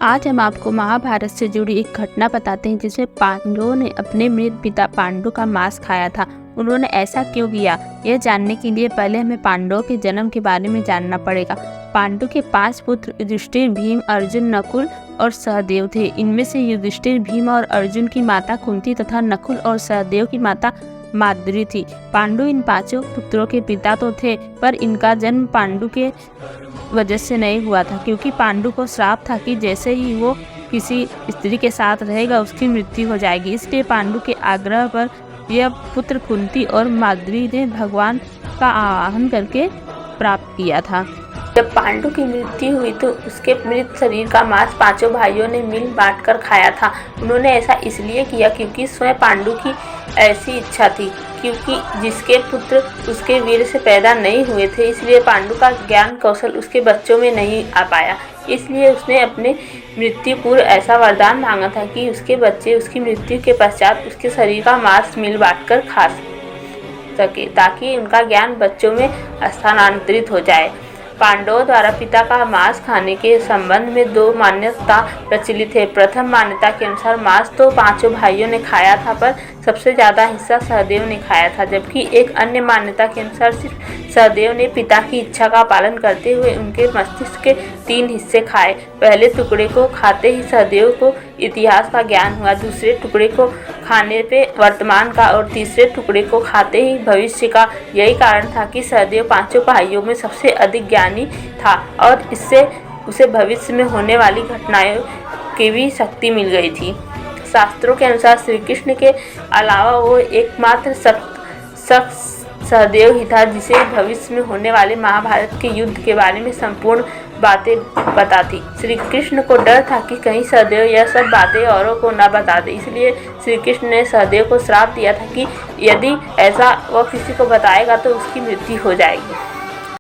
आज हम आपको महाभारत से जुड़ी एक घटना बताते हैं जिसमें पांडवों ने अपने मृत पिता पांडु का मांस खाया था। उन्होंने ऐसा क्यों किया, यह जानने के लिए पहले हमें पांडवों के जन्म के बारे में जानना पड़ेगा। पांडु के 5 पुत्र युधिष्ठिर, भीम, अर्जुन, नकुल और सहदेव थे। इनमें से युधिष्ठिर, भीम और अर्जुन की माता कुंती तथा नकुल और सहदेव की माता माद्री थी। पांडु इन 5 पुत्रों के पिता तो थे, पर इनका जन्म पांडु के वजह से नहीं हुआ था, क्योंकि पांडु को श्राप था कि जैसे ही वो किसी स्त्री के साथ रहेगा उसकी मृत्यु हो जाएगी। इसलिए पांडु के आग्रह पर यह पुत्र कुंती और माद्री ने भगवान का आवाहन करके प्राप्त किया था। जब पांडु की मृत्यु हुई तो उसके मृत शरीर का मांस 5 भाइयों ने मिल बांट कर खाया था। उन्होंने ऐसा इसलिए किया क्योंकि स्वयं पांडु की ऐसी इच्छा थी, क्योंकि जिसके पुत्र उसके वीर से पैदा नहीं हुए थे, इसलिए पांडु का ज्ञान कौशल उसके बच्चों में नहीं आ पाया। इसलिए उसने अपने मृत्यु पूर्व ऐसा वरदान मांगा था कि उसके बच्चे उसकी मृत्यु के पश्चात उसके शरीर का मांस मिल बांट कर खा सके, ताकि उनका ज्ञान बच्चों में स्थानांतरित हो जाए। पांडवों द्वारा पिता का मांस खाने के संबंध में 2 मान्यता प्रचलित है। प्रथम मान्यता के अनुसार मांस तो 5 भाइयों ने खाया था, पर सबसे ज़्यादा हिस्सा सहदेव ने खाया था, जबकि एक अन्य मान्यता के अनुसार सिर्फ सहदेव ने पिता की इच्छा का पालन करते हुए उनके मस्तिष्क के 3 हिस्से खाए। पहले टुकड़े को खाते ही सहदेव को इतिहास का ज्ञान हुआ, दूसरे टुकड़े को खाने पे वर्तमान का और तीसरे टुकड़े को खाते ही भविष्य का। यही कारण था कि सहदेव 5 भाइयों में सबसे अधिक ज्ञानी था और इससे उसे भविष्य में होने वाली घटनाओं की भी शक्ति मिल गई थी। शास्त्रों के अनुसार श्री कृष्ण के अलावा वो एकमात्र शख्स सहदेव ही था जिसे भविष्य में होने वाले महाभारत के युद्ध के बारे में संपूर्ण बातें पता थी। श्री कृष्ण को डर था कि कहीं सहदेव यह सब बातें औरों को न बता दे, इसलिए श्री कृष्ण ने सहदेव को श्राप दिया था कि यदि ऐसा वह किसी को बताएगा तो उसकी मृत्यु हो जाएगी।